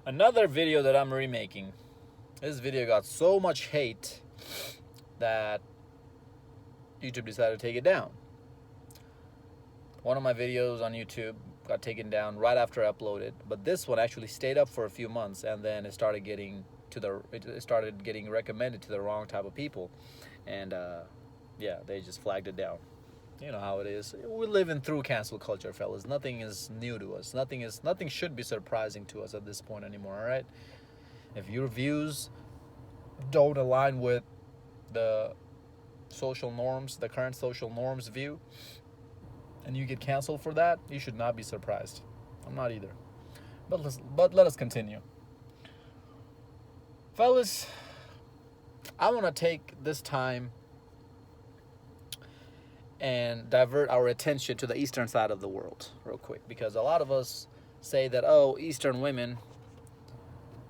Another video that I'm remaking. This video got so much hate that YouTube decided to take it down. One of my videos on YouTube got taken down right after I uploaded, but this one actually stayed up for a few months, and then it started getting recommended to the wrong type of people, and yeah, they just flagged it down. You know how it is. We're living through cancel culture, fellas. Nothing is new to us. Nothing should be surprising to us at this point anymore. All right. If your views don't align with the social norms, the current social norms view, and you get canceled for that, you should not be surprised. I'm not either. But let us continue, fellas. I want to take this time and divert our attention to the eastern side of the world real quick, because a lot of us say that, oh, Eastern women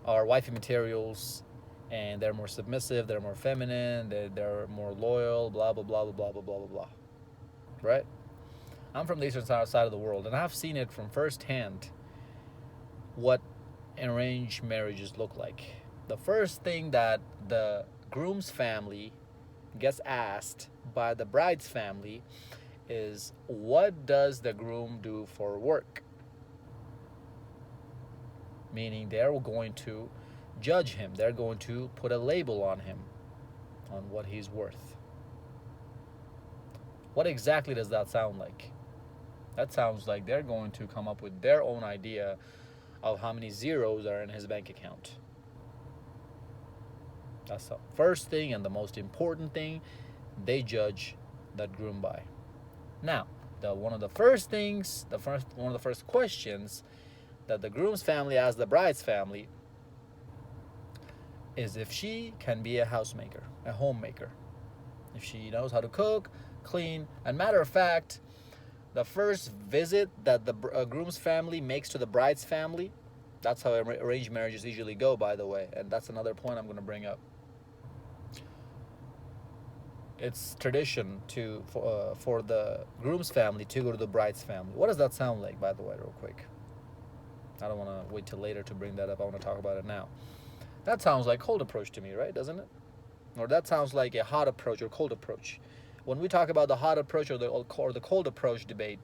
are wifey materials and they're more submissive, they're more feminine, they're more loyal, blah blah blah blah blah blah blah blah, right? I'm from the eastern side of the world, and I've seen it from firsthand what arranged marriages look like. The first thing that the groom's family gets asked by the bride's family is, what does the groom do for work? Meaning they're going to judge him. They're going to put a label on him, on what he's worth. What exactly does that sound like? That sounds like they're going to come up with their own idea of how many zeros are in his bank account. That's the first thing and the most important thing they judge that groom by. Now, one of the first questions that the groom's family asks the bride's family is if she can be a housemaker, a homemaker, if she knows how to cook, clean. And matter of fact, the first visit that the groom's family makes to the bride's family, that's how arranged marriages usually go, by the way, and that's another point I'm going to bring up. It's tradition for the groom's family to go to the bride's family. What does that sound like, by the way, real quick? I don't want to wait till later to bring that up. I want to talk about it now. That sounds like cold approach to me, right? Doesn't it? Or that sounds like a hot approach or cold approach. When we talk about the hot approach or the cold approach debate,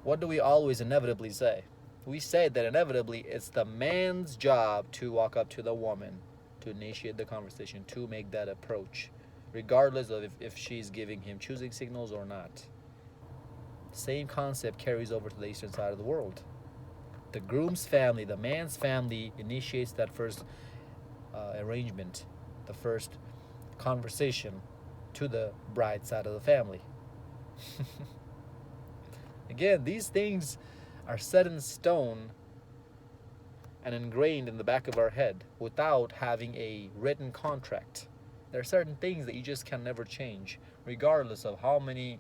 what do we always inevitably say? We say that inevitably it's the man's job to walk up to the woman, to initiate the conversation, to make that approach, regardless of if she's giving him choosing signals or not. Same concept carries over to the eastern side of the world. The groom's family, the man's family, initiates that first arrangement, the first conversation to the bride side of the family. Again, these things are set in stone and ingrained in the back of our head without having a written contract. There are certain things that you just can never change, regardless of how many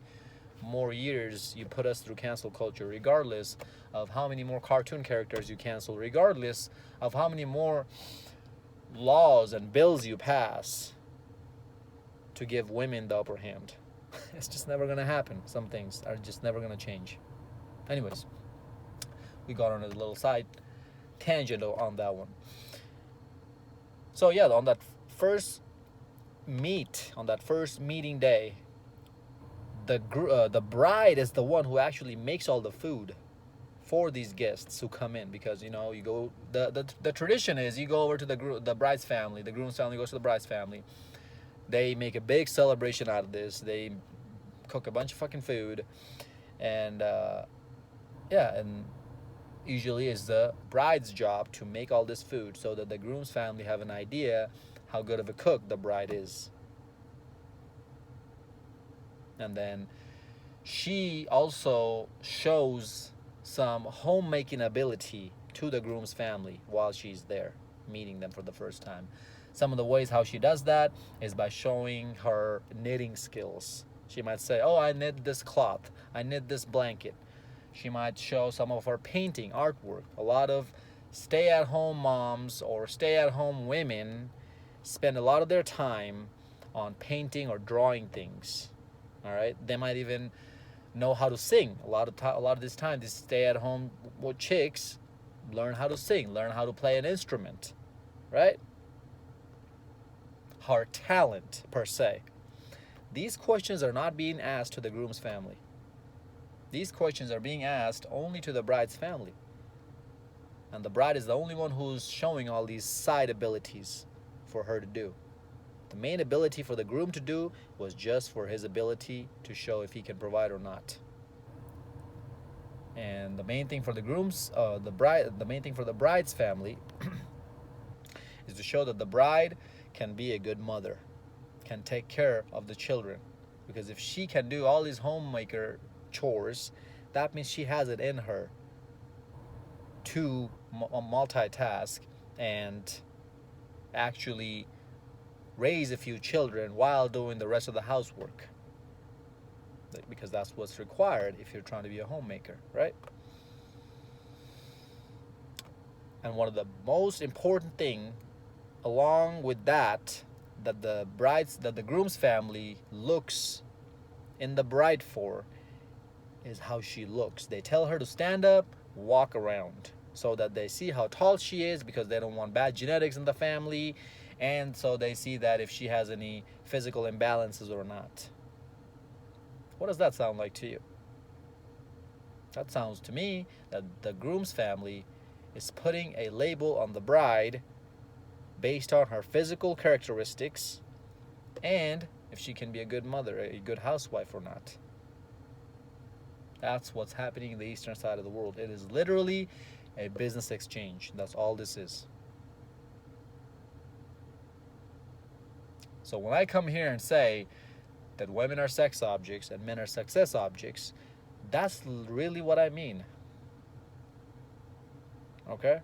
more years you put us through cancel culture, regardless of how many more cartoon characters you cancel, regardless of how many more laws and bills you pass to give women the upper hand. It's just never going to happen. Some things are just never going to change. Anyways, we got on a little side tangent on that one. So yeah, on that first meeting day, the bride is the one who actually makes all the food for these guests who come in, because you go, the tradition is you go over to the bride's family, the groom's family goes to the bride's family. They make a big celebration out of this. They cook a bunch of fucking food, and and usually it's the bride's job to make all this food so that the groom's family have an idea how good of a cook the bride is. And then she also shows some homemaking ability to the groom's family while she's there meeting them for the first time. Some of the ways how she does that is by showing her knitting skills. She might say, oh, I knit this cloth, I knit this blanket. She might show some of her painting artwork. A lot of stay-at-home moms or stay-at-home women spend a lot of their time on painting or drawing things. All right, they might even know how to sing. A lot of this time, these stay-at-home chicks learn how to sing, learn how to play an instrument, right? Her talent, per se. These questions are not being asked to the groom's family. These questions are being asked only to the bride's family. And the bride is the only one who's showing all these side abilities for her to do. The main ability for the groom to do was just for his ability to show if he can provide or not. And the main thing for the main thing for the bride's family is to show that the bride can be a good mother, can take care of the children. Because if she can do all these homemaker chores, that means she has it in her to multitask and actually raise a few children while doing the rest of the housework. Because that's what's required if you're trying to be a homemaker, right? And one of the most important thing along with that the groom's family looks in the bride for is how she looks. They tell her to stand up, walk around, so that they see how tall she is, because they don't want bad genetics in the family, and so they see that if she has any physical imbalances or not. What does that sound like to you? That sounds to me that the groom's family is putting a label on the bride based on her physical characteristics and if she can be a good mother, a good housewife or not. That's what's happening in the eastern side of the world. It is literally a business exchange. That's all this is. So when I come here and say that women are sex objects and men are success objects, that's really what I mean. Okay?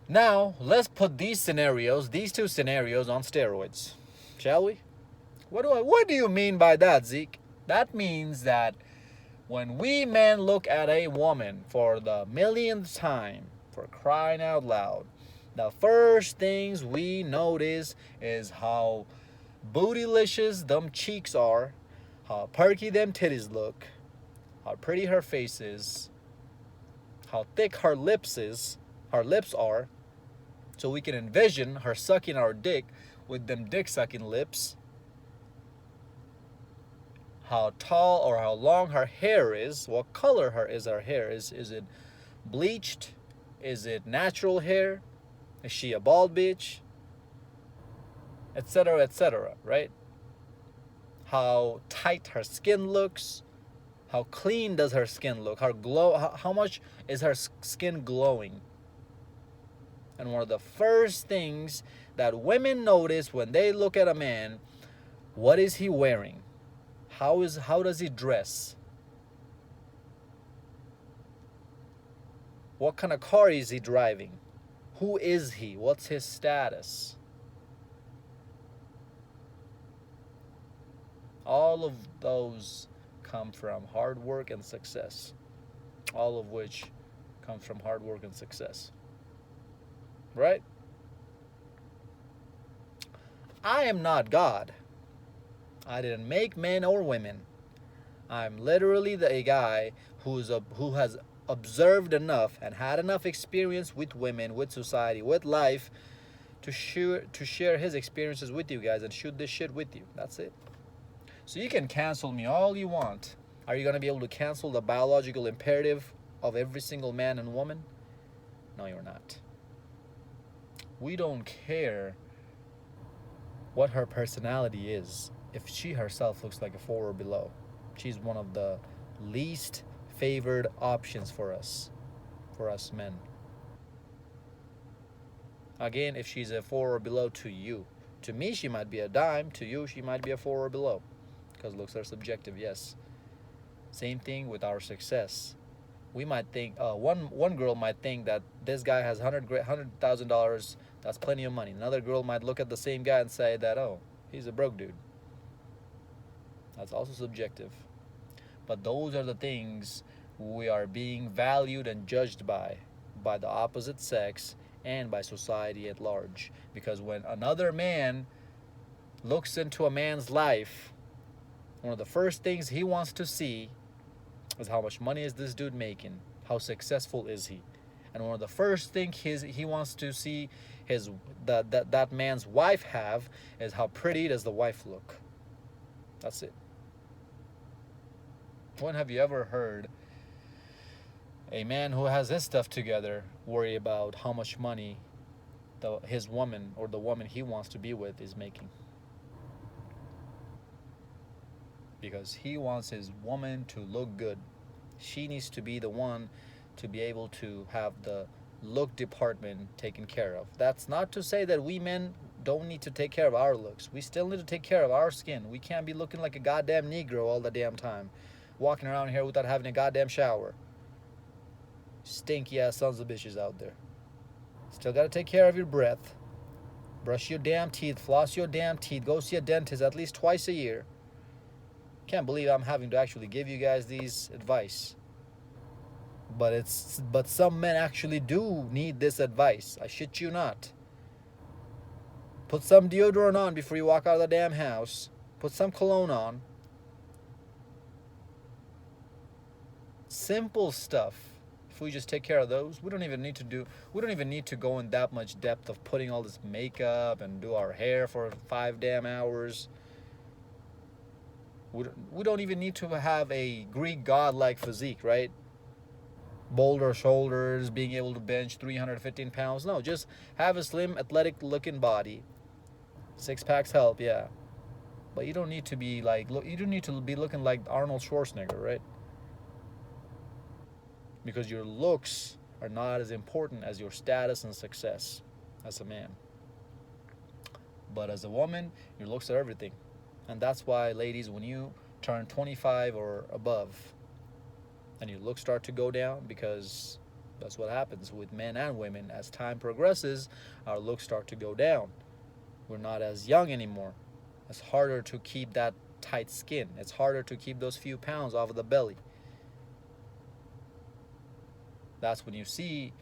Now, let's put these two scenarios on steroids, shall we? What do you mean by that, Zeke? That means that when we men look at a woman for the millionth time, for crying out loud, the first things we notice is how bootylicious them cheeks are, how perky them titties look, how pretty her face is, how thick her lips are, so we can envision her sucking our dick with them dick-sucking lips, how tall or how long her hair is, what color is her hair, is it bleached, is it natural hair, is she a bald bitch, etc., right? How tight her skin looks, how clean does her skin look, how much is her skin glowing. And one of the first things that women notice when they look at a man, what is he wearing? How does he dress? What kind of car is he driving? Who is he? What's his status? All of those come from hard work and success. All of which comes from hard work and success. Right? I am not God. I didn't make men or women. I'm literally a guy who has observed enough and had enough experience with women, with society, with life to share his experiences with you guys and shoot this shit with you. That's it. So you can cancel me all you want. Are you going to be able to cancel the biological imperative of every single man and woman? No, you're not. We don't care what her personality is if she herself looks like a 4 or below. She's one of the least favored options for us men. Again, if she's a 4 or below to you. To me, she might be a dime. To you, she might be a 4 or below. Because looks are subjective, yes. Same thing with our success. We might think, one girl might think that this guy has $100,000, that's plenty of money. Another girl might look at the same guy and say that, oh, he's a broke dude. That's also subjective. But those are the things we are being valued and judged by the opposite sex and by society at large. Because when another man looks into a man's life, one of the first things he wants to see is how much money is this dude making? How successful is he? And one of the first things he wants to see his that man's wife have is how pretty does the wife look. That's it. When have you ever heard a man who has his stuff together worry about how much money his woman or the woman he wants to be with is making? Because he wants his woman to look good. She needs to be the one to be able to have the look department taken care of. That's not to say that we men don't need to take care of our looks. We still need to take care of our skin. We can't be looking like a goddamn Negro all the damn time, walking around here without having a goddamn shower. Stinky ass sons of bitches out there. Still gotta take care of your breath. Brush your damn teeth, floss your damn teeth, go see a dentist at least twice a year. Can't believe I'm having to actually give you guys these advice. But some men actually do need this advice. I shit you not. Put some deodorant on before you walk out of the damn house. Put some cologne on. Simple stuff. If we just take care of those, we don't even need to go in that much depth of putting all this makeup and do our hair for 5 damn hours. We don't even need to have a Greek god-like physique, right? Boulder shoulders, being able to bench 315 pounds. No, just have a slim, athletic-looking body. 6-packs help, yeah. But you don't need to be looking like Arnold Schwarzenegger, right? Because your looks are not as important as your status and success as a man. But as a woman, your looks are everything. And that's why, ladies, when you turn 25 or above and your looks start to go down, because that's what happens with men and women. As time progresses, our looks start to go down. We're not as young anymore. It's harder to keep that tight skin. It's harder to keep those few pounds off of the belly. That's when you see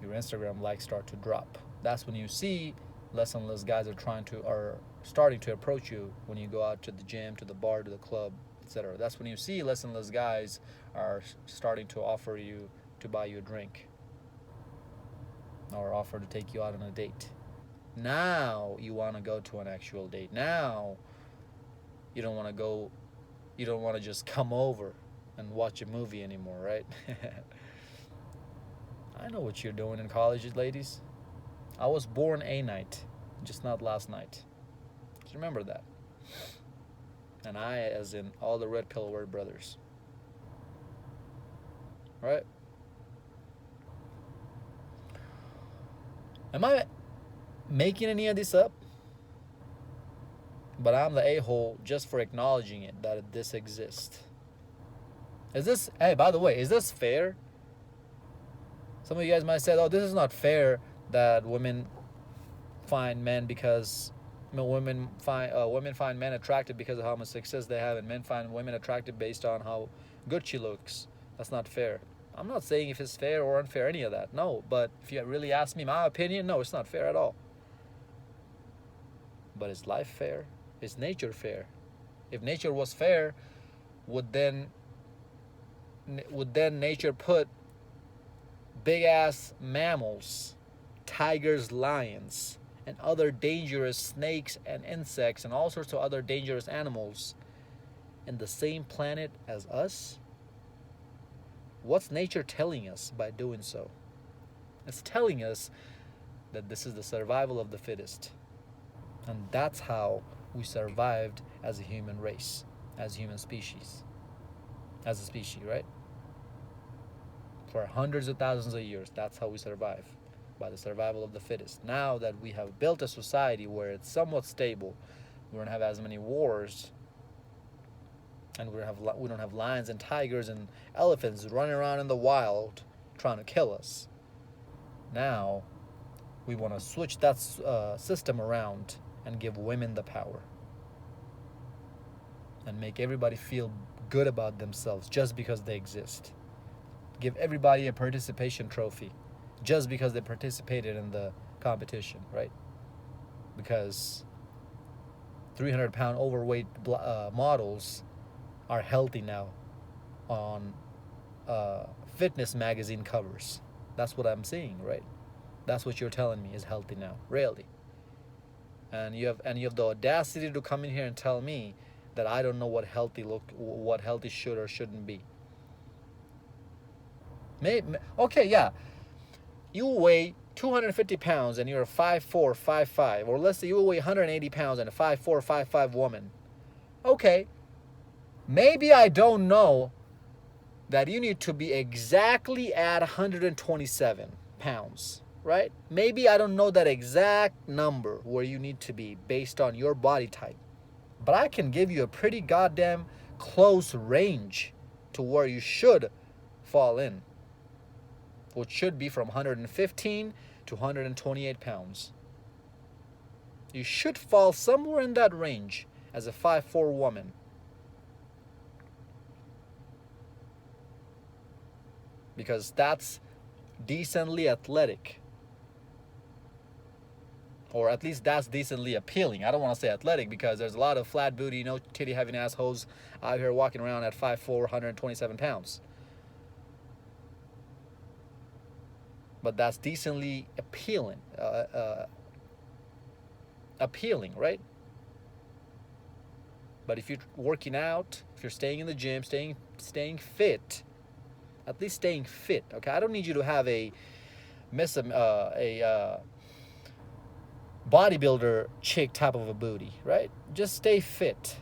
your Instagram likes start to drop. That's when you see less and less guys are starting to approach you when you go out to the gym, to the bar, to the club, etc. That's when you see less and less guys are starting to offer you to buy you a drink or offer to take you out on a date. Now you want to go to an actual date. Now you don't want to just come over and watch a movie anymore, right? I know what you're doing in college, ladies. I was born a night, just not last night. Just remember that. And I, as in all the red pill word brothers. Right? Am I making any of this up? But I'm the a-hole just for acknowledging it, that this exists. Hey, by the way, is this fair? Some of you guys might say, oh, this is not fair that women find men because women find men attractive because of how much success they have, and men find women attractive based on how good she looks. That's not fair. I'm not saying if it's fair or unfair, any of that. No, but if you really ask me my opinion, no, it's not fair at all. But is life fair? Is nature fair? If nature was fair, would then nature put big ass mammals, tigers, lions, and other dangerous snakes and insects and all sorts of other dangerous animals in the same planet as us? What's nature telling us by doing so? It's telling us that this is the survival of the fittest. And that's how we survived as a human race, as a human species. As a species, right? For hundreds of thousands of years, that's how we survive, by the survival of the fittest. Now that we have built a society where it's somewhat stable, we don't have as many wars, and we don't have lions and tigers and elephants running around in the wild trying to kill us. Now we want to switch that system around and give women the power and make everybody feel good about themselves just because they exist. Give everybody a participation trophy just because they participated in the competition, right? Because 300-pound overweight models are healthy now on fitness magazine covers. That's what I'm seeing, right? That's what you're telling me is healthy now, really. And you have the audacity to come in here and tell me that I don't know what healthy should or shouldn't be. Okay, yeah, you weigh 250 pounds and you're a 5'4", 5'5", or let's say you weigh 180 pounds and a 5'4", 5'5" woman. Okay, maybe I don't know that you need to be exactly at 127 pounds, right? Maybe I don't know that exact number where you need to be based on your body type, but I can give you a pretty goddamn close range to where you should fall in, which should be from 115 to 128 pounds. You should fall somewhere in that range as a 5'4" woman. Because that's decently athletic. Or at least that's decently appealing. I don't want to say athletic because there's a lot of flat booty, titty having assholes out here walking around at 5'4", 127 pounds. But that's decently appealing. Appealing, right? But if you're working out, if you're staying in the gym, staying fit, at least staying fit, okay? I don't need you to have a bodybuilder chick type of a booty, right? Just stay fit.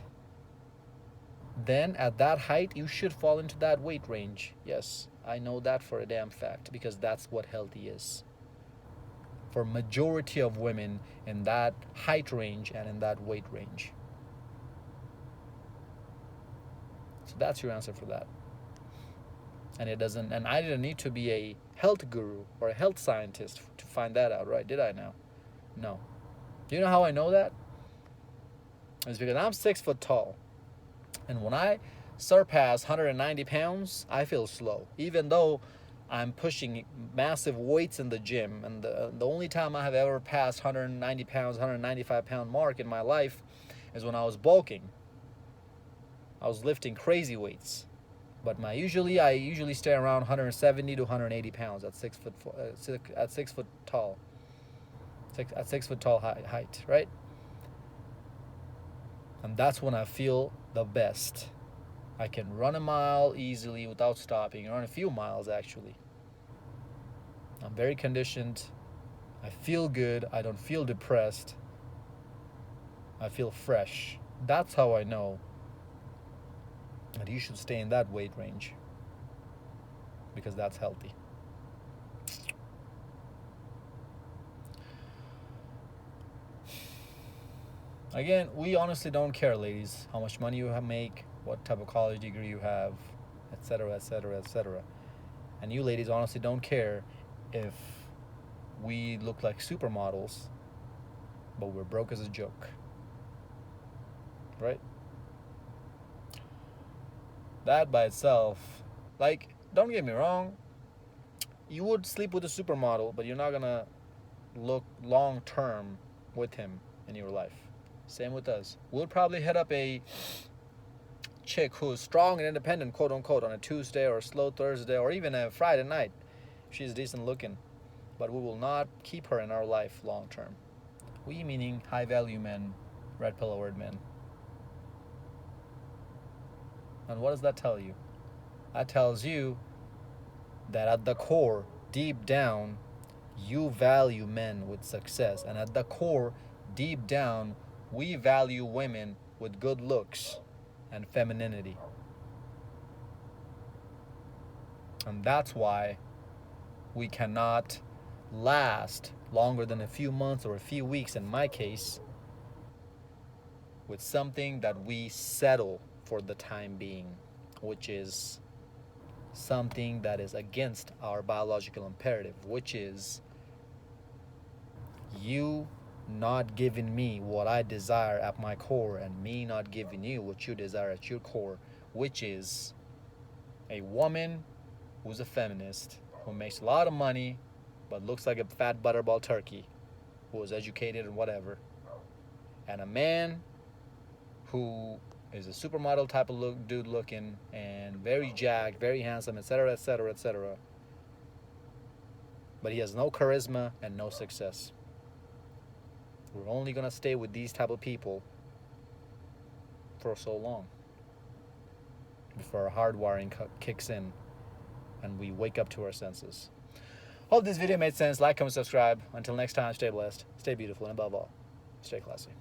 Then at that height, you should fall into that weight range. Yes, I know that for a damn fact because that's what healthy is. For majority of women in that height range and in that weight range. So that's your answer for that. And I didn't need to be a health guru or a health scientist to find that out, right? Did I now? No. Do you know how I know that? It's because I'm 6 foot tall. And when I surpass 190 pounds, I feel slow. Even though I'm pushing massive weights in the gym. And the only time I have ever passed 190 pounds, 195 pound mark in my life is when I was bulking. I was lifting crazy weights. But I usually stay around 170 to 180 pounds at 6 foot tall. At 6 foot tall height, right? And that's when I feel the best. I can run a mile easily without stopping, run a few miles actually. I'm very conditioned. I feel good. I don't feel depressed. I feel fresh. That's how I know that you should stay in that weight range because that's healthy. Again, we honestly don't care, ladies, how much money you make, what type of college degree you have, etc., etc., etc. And you ladies honestly don't care if we look like supermodels, but we're broke as a joke. Right? That by itself, don't get me wrong, you would sleep with a supermodel, but you're not gonna look long term with him in your life. Same with us. We'll probably hit up a chick who's strong and independent, quote unquote, on a Tuesday or a slow Thursday or even a Friday night. She's decent looking, but we will not keep her in our life long term. We meaning high value men, red pill word men. And what does that tell you? That tells you that at the core, deep down, you value men with success. And at the core, deep down, we value women with good looks and femininity. And that's why we cannot last longer than a few months or a few weeks, in my case, with something that we settle for the time being, which is something that is against our biological imperative, which is you not giving me what I desire at my core and me not giving you what you desire at your core, which is a woman who's a feminist, who makes a lot of money but looks like a fat butterball turkey, who is educated and whatever, and a man who He's a supermodel type of dude looking, and very jacked, very handsome, etc., etc., etc. But he has no charisma and no success. We're only gonna stay with these type of people for so long before our hard wiring kicks in and we wake up to our senses. Hope this video made sense. Like, comment, subscribe. Until next time, stay blessed, stay beautiful, and above all, stay classy.